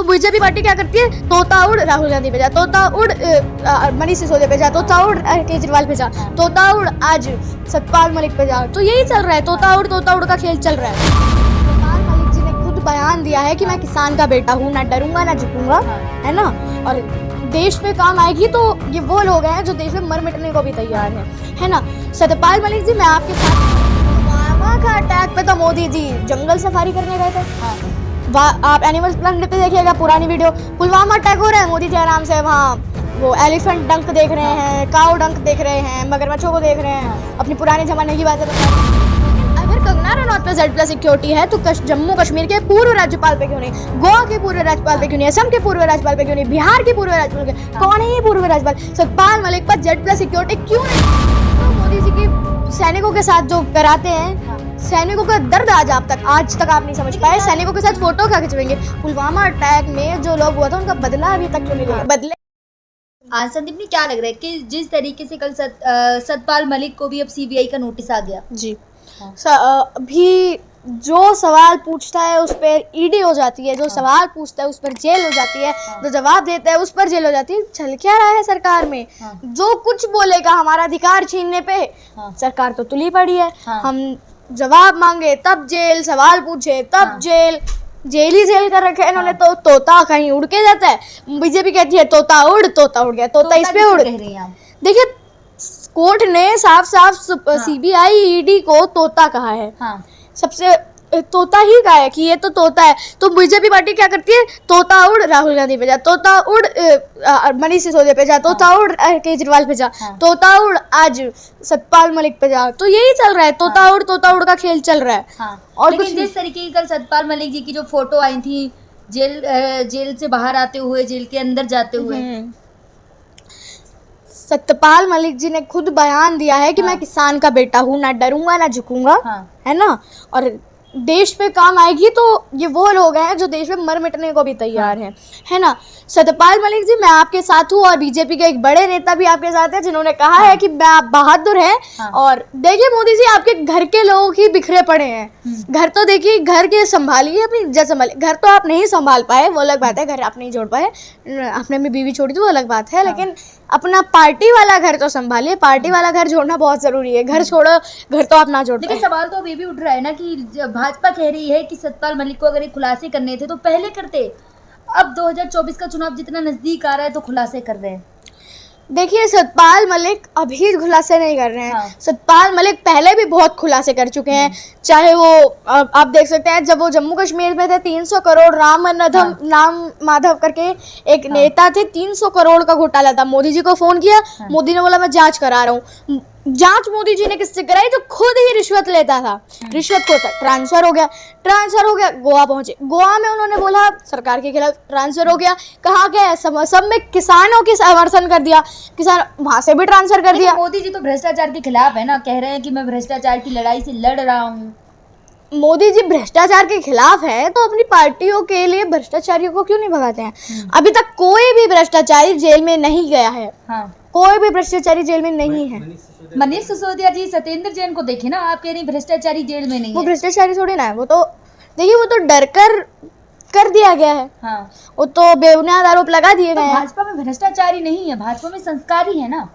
BJP party क्या करती है, तोता उड़ राहुल गांधी पे जा, तोता उड़ मनीष सिसोदिया पे जा, तोता उड़ केजरीवाल पे जा, तोता उड़ आज सतपाल मलिक पे जा। तो यही चल रहा है, तोता उड़ का खेल चल रहा है। सतपाल मलिक जी ने खुद बयान दिया है कि मैं किसान का बेटा हूँ, ना डरूंगा ना झुकूंगा, है ना। और देश में काम आएगी तो ये वो लोग हैं जो देश में मर मिटने को भी तैयार है ना। सतपाल मलिक जी, मैं आपके साथ, पुलवामा का अटैक पे तो मोदी जी जंगल सफारी करने गए थे। आप एनिमल प्लानेट पे देखिएगा पुरानी वीडियो, पुलवामा अटैक हो रहा है, मोदी जी आराम से वहाँ वो एलिफेंट डंक देख रहे हैं, काऊ डंक देख रहे हैं, मगरमच्छों को देख रहे हैं, अपनी पुराने जमाने की बातें बता रहे हैं। अगर कंगना रनौत पे Z+ सिक्योरिटी है तो जम्मू कश्मीर के पूर्व राज्यपाल पे क्यों नहीं, गोवा के पूर्व राज्यपाल पे क्यों नहीं, असम के पूर्व राज्यपाल पे क्यों नहीं, बिहार के पूर्व राज्यपाल पे, कौन है ये पूर्व राज्यपाल? सतपाल मलिक पर Z+ सिक्योरिटी क्यों नहीं? तो मोदी जी के सैनिकों के साथ जो कराते हैं, सैनिकों का दर्द आज तक आप नहीं समझ पाए। सैनिकों के साथ फोटो क्या खिंचवेंगे? पुलवामा अटैक में जो लोग हुआ था उनका बदला अभी तक क्यों नहीं लिया? बदले आज संदीप ने क्या लग रहा है कि जिस तरीके से कल सतपाल मलिक को भी अब CBI का नोटिस आ गया जी। अभी जो सवाल पूछता है उस पर ED हो जाती है, जो सवाल पूछता है उस पर जेल हो जाती है, जो जवाब देता है उस पर जेल हो जाती है। चल क्या रहा है सरकार में? जो कुछ बोलेगा हमारा अधिकार छीनने पे, सरकार तो तुली पड़ी है। हम जवाब मांगे तब जेल, सवाल पूछे तब जेल, जेल ही जेल कर रखे हैं इन्होंने। तो तोता कहीं उड़ के जाता है, बीजेपी कहती है तोता उड़ गया, तोता इस पे उड़। देखिए कोर्ट ने साफ CBI ED को तोता कहा है। सबसे तोता ही कहा है कि ये तो तोता है। तो बीजेपी पार्टी क्या करती है, तोता उड़ राहुल गांधी पे जा, तोता उड़ मनीष सिसोदिया पे जा, तोता उड़ केजरीवाल पे जा, तोता उड़ आज सतपाल मलिक पे जा। तो यही चल रहा है, तोता उड़ का खेल चल रहा है। और लेकिन जिस तरीके की कल सतपाल मलिक जी की जो फोटो आई थी जेल से बाहर आते हुए, जेल के अंदर जाते हुए, सतपाल मलिक जी ने खुद बयान दिया है कि मैं किसान का बेटा हूँ, ना डरूंगा ना झुकूंगा, है ना। और देश पे काम आएगी तो ये वो लोग हैं जो देश में मर मिटने को भी तैयार हैं, है ना। सतपाल मलिक जी, मैं आपके साथ हूँ और बीजेपी के एक बड़े नेता भी आपके साथ हैं जिन्होंने कहा है कि आप बहादुर हैं। और देखिए मोदी जी, आपके घर के लोग ही बिखरे पड़े हैं। घर तो देखिए, घर के संभालिए, अपनी इज्जत संभालिए। घर तो आप नहीं संभाल पाए, वो अलग बात है, घर आप नहीं जोड़ पाए, आपने अपनी बीवी छोड़ी थी, वो अलग बात है, लेकिन अपना पार्टी वाला घर तो संभालिए। पार्टी वाला घर जोड़ना बहुत जरूरी है, घर छोड़ो, घर तो आप ना जोड़। लेकिन सवाल तो अभी भी उठ रहा है ना कि भाजपा कह रही है कि सतपाल मलिक को अगर खुलासे करने थे तो पहले करते। अब 2024 का चुनाव जितना नजदीक आ रहा है तो खुलासे कर रहे हैं। देखिए सतपाल मलिक अभी खुलासे नहीं कर रहे हैं। सतपाल मलिक पहले भी बहुत खुलासे कर चुके हैं। चाहे वो आप देख सकते हैं, जब वो जम्मू कश्मीर में थे, 300 करोड़ राम माधव करके एक नेता थे, 300 करोड़ का घोटाला था। मोदी जी को फोन किया, मोदी ने बोला मैं जांच करा रहा हूँ। जांच मोदी जी ने किससे कराई? तो खुद ही रिश्वत लेता था, रिश्वत खोता। ट्रांसफर हो गया, गोवा पहुंचे, गोवा में उन्होंने बोला सरकार के खिलाफ, ट्रांसफर हो गया। कहाँ गया? सब में किसानों की समर्थन कर दिया, किसान वहां से भी ट्रांसफर कर दिया। मोदी जी तो भ्रष्टाचार के खिलाफ है ना, कह रहे हैं कि मैं भ्रष्टाचार की लड़ाई से लड़ रहा हूँ। मोदी जी भ्रष्टाचार के खिलाफ है तो अपनी पार्टियों के लिए भ्रष्टाचारियों को क्यों नहीं भगाते हैं? अभी तक कोई भी भ्रष्टाचारी जेल में नहीं गया है। कोई भी भ्रष्टाचारी जेल में नहीं है। मनीष सिसोदिया जी, सत्येंद्र जैन को देखे ना, आप कह रही भ्रष्टाचारी जेल में नहीं वो है। भ्रष्टाचारी थोड़ी ना है, वो तो देखिए वो तो डर कर दिया गया है। वो तो बेबुनियाद आरोप लगा दिए गए हैं। भाजपा में भ्रष्टाचारी नहीं है, भाजपा में संस्कारी है ना।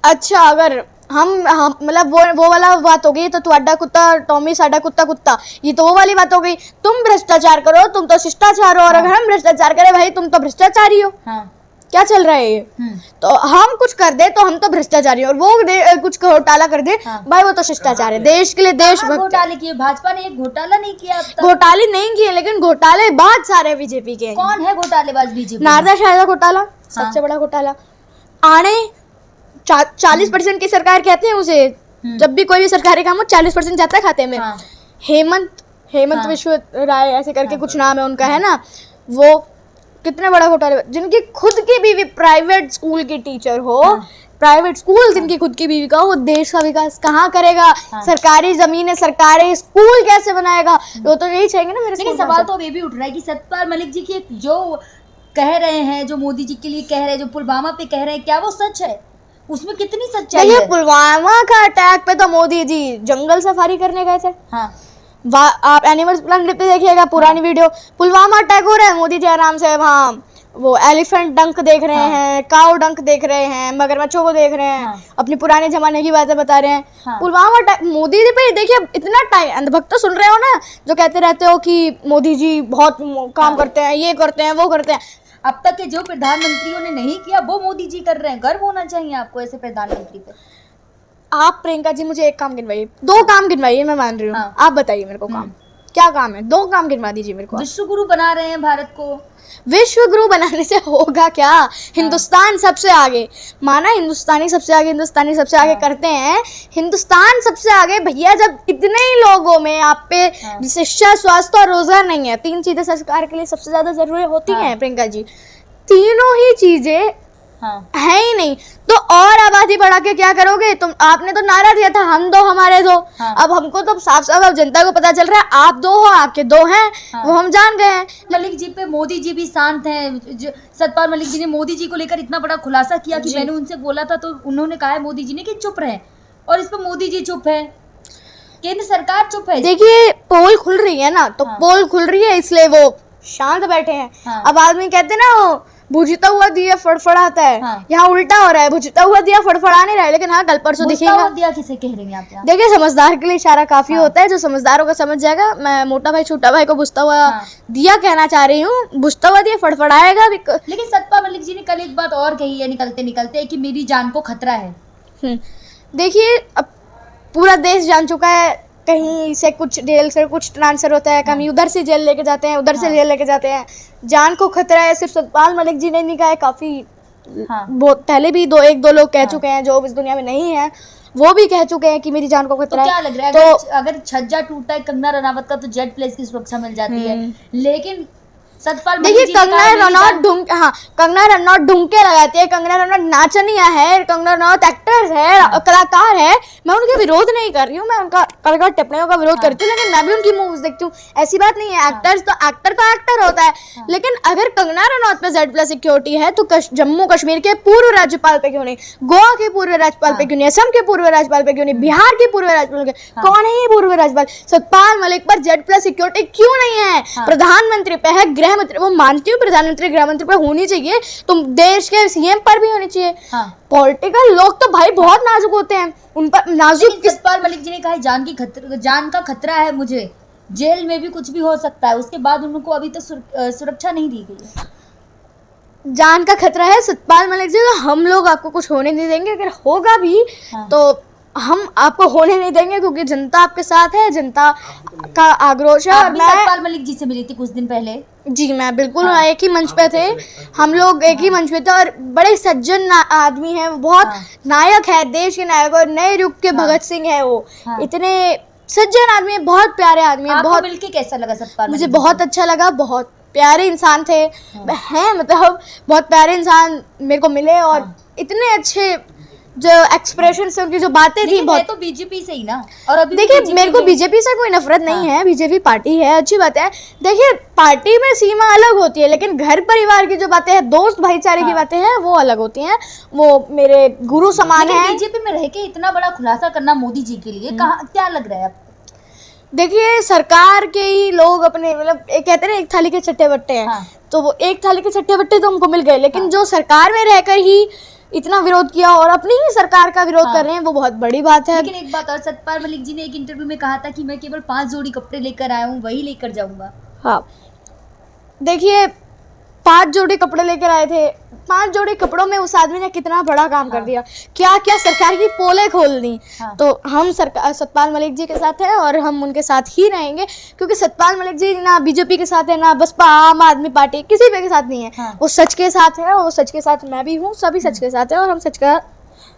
अच्छा, अगर हम मतलब वो वाला बात हो गई तो तुहाडा कुत्ता टॉमी साडा कुत्ता, ये तो वो वाली बात हो गई। तुम भ्रष्टाचार करो, तुम तो शिष्टाचार हो, और अगर हम भ्रष्टाचार करें भाई तुम तो भ्रष्टाचारी हो। क्या चल रहा है ये? तो हम कुछ कर दे तो हम तो भ्रष्टाचारी, और वो कुछ घोटाला कर दे भाई वो तो शिष्टाचार है। देश के लिए देशभक्त। घोटाले किए भाजपा ने, एक घोटाला नहीं किया अब तक। घोटाले नहीं किए, लेकिन घोटाले बहुत सारे बीजेपी के। कौन है घोटालेबाज बीजेपी? नारदा शारदा घोटाला सबसे बड़ा घोटाला। आने 40% की सरकार कहते हैं उसे, जब भी कोई भी सरकारी काम हो 40% जाता है खाते में। हेमंत विश्व राय ऐसे करके कुछ नाम है उनका, है ना। वो कितने बड़ा घोटाले, जिनकी खुद की बीवी प्राइवेट स्कूल की टीचर हो, प्राइवेट स्कूल जिनकी खुद की बीवी का हो, वो देश का विकास कहाँ करेगा? सरकारी जमीन है, सरकारी स्कूल कैसे बनाएगा? वो तो यही चाहेंगे ना मेरे। लेकिन सवाल तो ये भी उठ रहा है कि सतपाल मलिक जी की जो कह रहे हैं, जो मोदी जी के लिए कह रहे हैं, जो पुलवामा पे कह रहे हैं, क्या वो सच है? उसमें कितनी सच्चाई है? पुलवामा का अटैक पे तो मोदी जी जंगल सफारी करने गए थे। आप एनिमल्स प्लानेट पे देखिएगा पुरानी वीडियो, पुलवामा अटैक हो रहा है, मोदी जी आराम से वहाँ वो एलिफेंट डंक देख रहे हैं, काऊ डंक देख रहे हैं, मगरमच्छों को देख रहे हैं, अपनी पुराने जमाने की बातें बता रहे हैं। पुलवामा अटैक मोदी जी पे देखिए इतना टाइम, अंधभक्त तो सुन रहे हो ना जो कहते रहते हो कि मोदी जी बहुत काम करते हैं, ये करते हैं, वो करते हैं। अब तक के जो प्रधानमंत्रियों ने नहीं किया वो मोदी जी कर रहे हैं, गर्व होना चाहिए आपको ऐसे प्रधानमंत्री पे। आप प्रियंका जी मुझे एक काम गिनवाइए, 2 काम गिनवाइए, मैं मान रही हूँ, आप बताइए मेरे को काम क्या काम है, 2 काम गिनवा दीजिए मेरे को। विश्व गुरु बना रहे हैं भारत को। विश्व गुरु बनाने से होगा क्या? हिंदुस्तान सबसे आगे, माना हिंदुस्तानी सबसे आगे, हिंदुस्तानी सबसे आगे करते हैं, हिंदुस्तान सबसे आगे भैया। जब इतने ही लोगों में आप पे शिक्षा, स्वास्थ्य और रोजगार नहीं है, 3 चीजें सरकार के लिए सबसे ज्यादा जरूरी होती हैं प्रियंका जी, तीनों ही चीजें है ही नहीं, तो और आबादी बढ़ा के क्या करोगे तुम? आपने तो नारा दिया था हम 2 हमारे 2, अब हमको तो साफ साफ अब जनता को पता चल रहा है आप 2 हो, आपके 2 हैं, वो हम जान गए हैं। मलिक जी पे मोदी जी भी शांत हैं। सतपाल मलिक जी ने मोदी जी को लेकर इतना बड़ा खुलासा किया कि मैंने उनसे बोला था तो उन्होंने कहा है मोदी जी ने कि चुप रहे, और इस पर मोदी जी चुप है, केंद्र सरकार चुप है। देखिए पोल खुल रही है ना, तो पोल खुल रही है इसलिए वो शांत बैठे हैं। अब आदमी कहते ना वो बुझता हुआ दिया फड़फड़ाता है, यहाँ उल्टा हो रहा है, बुझता हुआ दिया फड़फड़ा नहीं रहा है, लेकिन हाँ कल परसों दिखेगा। दिया किसे कह रही हैं आप? देखिए समझदार के लिए इशारा काफी होता है, जो समझदारों का समझ जाएगा। मैं मोटा भाई छोटा भाई को बुझता हुआ दिया कहना चाह रही हूँ, बुझता हुआ दिया फड़फड़ाएगा। लेकिन सतपाल मलिक जी ने कल एक बात और कही है निकलते निकलते कि मेरी जान को खतरा है। देखिए अब पूरा देश जान चुका है, कहीं से कुछ जेल से कुछ ट्रांसफर होता है, कभी उधर से जेल लेके जाते हैं, उधर से जेल लेके जाते हैं, जान को खतरा है। सिर्फ सतपाल मलिक जी ने नहीं कहा है, काफी बहुत पहले भी 1-2 लोग कह चुके हैं जो इस दुनिया में नहीं है, वो भी कह चुके हैं कि मेरी जान को खतरा है। क्या लग रहा है तो अगर छज्जा टूटता है कंगना रनावत का तो जेड प्लेस की सुरक्षा मिल जाती है, लेकिन सतपाल देखिए कंगना रनौत ढूंढके लगाती है, कंगना रनौत नाचनिया है, कंगना रनौत एक्टर है, कलाकार है, मैं उनके विरोध नहीं कर रही हूँ, मैं उनका कलाकार टिप्पणियों का विरोध करती हूँ, लेकिन मैं भी उनकी मूवीज देखती हूँ, ऐसी बात नहीं है। एक्टर्स तो एक्टर का एक्टर होता है, लेकिन अगर कंगना रनौत पे Z+ सिक्योरिटी है तो जम्मू कश्मीर के पूर्व राज्यपाल पे क्यों नहीं, गोवा के पूर्व राज्यपाल पे क्यों नहीं, असम के पूर्व राज्यपाल पे क्यों नहीं, बिहार के पूर्व राज्यपाल पे कौन है ये पूर्व राज्यपाल? सतपाल मलिक पर Z+ सिक्योरिटी क्यों नहीं है? प्रधानमंत्री पे है, गृहमंत्री, वो मानती हूँ प्रधानमंत्री गृहमंत्री पर होनी चाहिए, तुम देश के CM पर भी होनी चाहिए। पॉलिटिकल लोग तो भाई बहुत नाजुक होते हैं, उन पर नाजुक। सतपाल मलिक जी ने कहा जान का खतरा है मुझे, जेल में भी कुछ भी हो सकता है, उसके बाद उनको अभी तक सुरक्षा नहीं दी गई है। जान का खतरा है सतपाल मलिक जी, तो हम लोग आपको कुछ होने नहीं देंगे, अगर होगा भी तो हम आपको होने नहीं देंगे, क्योंकि जनता आपके साथ है, जनता का आक्रोश है। और मैं सतपाल मलिक जी से मिली थी कुछ दिन पहले। जी मैं बिल्कुल एक ही मंच पे थे, हम लोग एक ही मंच पे थे, और बड़े सज्जन आदमी हैं, बहुत नायक है, देश के नायक, और नए युग के भगत सिंह है वो, इतने सज्जन आदमी है, बहुत प्यारे आदमी है। बहुत मिलके कैसा लगा सतपाल? मुझे बहुत अच्छा लगा, बहुत प्यारे इंसान थे हैं, मतलब बहुत प्यारे इंसान मेरे को मिले, और इतने अच्छे जो एक्सप्रेशन से उनकी जो बातें थी, बहुत तो बीजेपी से ही ना। और अभी देखिए मेरे को बीजेपी से कोई नफरत नहीं है, बीजेपी पार्टी है, अच्छी बात है। देखिए पार्टी में सीमा अलग होती है, लेकिन घर परिवार की जो बातें हैं, दोस्त भाईचारे की बातें हैं, वो अलग होती हैं, वो मेरे गुरु समान है। बीजेपी में रह के इतना बड़ा खुलासा करना मोदी जी के लिए क्या लग रहा है आपको? देखिए सरकार के ही लोग अपने, मतलब कहते हैं ना एक थाली के चट्टे बट्टे हैं, तो वो एक थाली के चट्टे बट्टे तो हमको मिल गए, लेकिन जो सरकार में रहकर ही इतना विरोध किया और अपनी ही सरकार का विरोध कर रहे हैं, वो बहुत बड़ी बात है। लेकिन एक बात और, सतपाल मलिक जी ने एक इंटरव्यू में कहा था कि मैं केवल 5 जोड़ी कपड़े लेकर आया हूँ, वही लेकर जाऊंगा। हाँ देखिए 5 जोड़ी कपड़े लेकर आए थे, 5 जोड़ी कपड़ों में उस आदमी ने कितना बड़ा काम कर दिया, क्या क्या सरकार की पोलें खोल दी। तो हम सरकार सतपाल मलिक जी के साथ हैं, और हम उनके साथ ही रहेंगे, क्योंकि सतपाल मलिक जी ना बीजेपी के साथ है, ना बसपा आम आदमी पार्टी, किसी पे के साथ नहीं है। वो सच के साथ है, और वो सच के साथ मैं भी हूँ, सभी सच के साथ है, और हम सच का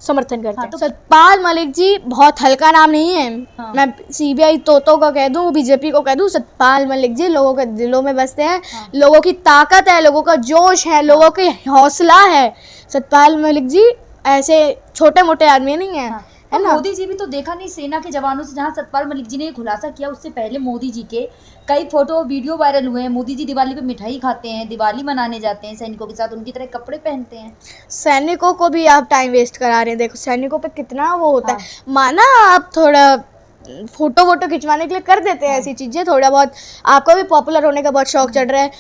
समर्थन करते हैं। तो सतपाल मलिक जी बहुत हल्का नाम नहीं है। मैं CBI तोतों को कह दूं, बीजेपी को कह दूं, सतपाल मलिक जी लोगों के दिलों में बसते हैं। लोगों की ताकत है, लोगों का जोश है, लोगों की हौसला है। सतपाल मलिक जी ऐसे छोटे मोटे आदमी नहीं है, है ना। मोदी जी भी तो देखा नहीं, सेना के जवानों से जहां सतपाल मलिक जी ने खुलासा किया, उससे पहले मोदी जी के कई फोटो वीडियो वायरल हुए हैं। मोदी जी दिवाली पे मिठाई खाते हैं, दिवाली मनाने जाते हैं सैनिकों के साथ, उनकी तरह कपड़े पहनते हैं। सैनिकों को भी आप टाइम वेस्ट करा रहे हैं। देखो सैनिकों पे कितना वो होता है, माना आप थोड़ा फोटो वोटो खिंचवाने के लिए कर देते हैं ऐसी चीज़ें, थोड़ा बहुत आपको भी पॉपुलर होने का बहुत शौक चढ़ रहा है।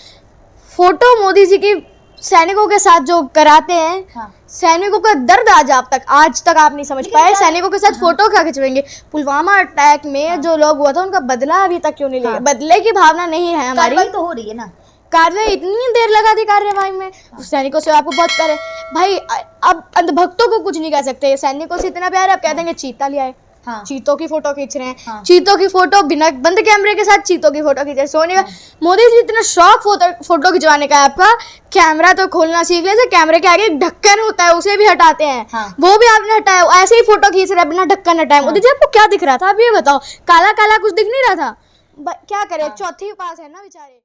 फोटो मोदी जी की सैनिकों के साथ जो कराते हैं, हाँ। सैनिकों का दर्द आज तक आप नहीं समझ पाए। सैनिकों के साथ फोटो क्या खिंचवाएंगे? पुलवामा अटैक में जो लोग हुआ था उनका बदला अभी तक क्यों नहीं लिया? बदले की भावना नहीं है हमारी। कार्रवाई तो हो रही है ना, कार्रवाई इतनी देर लगा दी कार्यवाही में, सैनिकों से आपको बहुत प्यार है भाई। अब अंधभक्तों को कुछ नहीं कह सकते, सैनिकों से इतना प्यार है, अब कह देंगे चीता लिया है, हाँ। चीतों की फोटो खींच रहे हैं, हाँ। चीतों की फोटो बिना बंद कैमरे के साथ चीतों की फोटो खींच रहे हैं। सोने का मोदी जी इतना शौक फोटो खिंचवाने का है आपका, कैमरा तो खोलना सीख ले, कैमरे के आगे एक ढक्कन होता है उसे भी हटाते हैं, हाँ। वो भी आपने हटाया, ऐसे ही फोटो खींच रहे हैं बिना ढक्कन हटाए। मोदी जी आपको क्या दिख रहा था? आप ये बताओ, काला काला कुछ दिख नहीं रहा था? क्या करे, चौथी पास है ना बेचारे।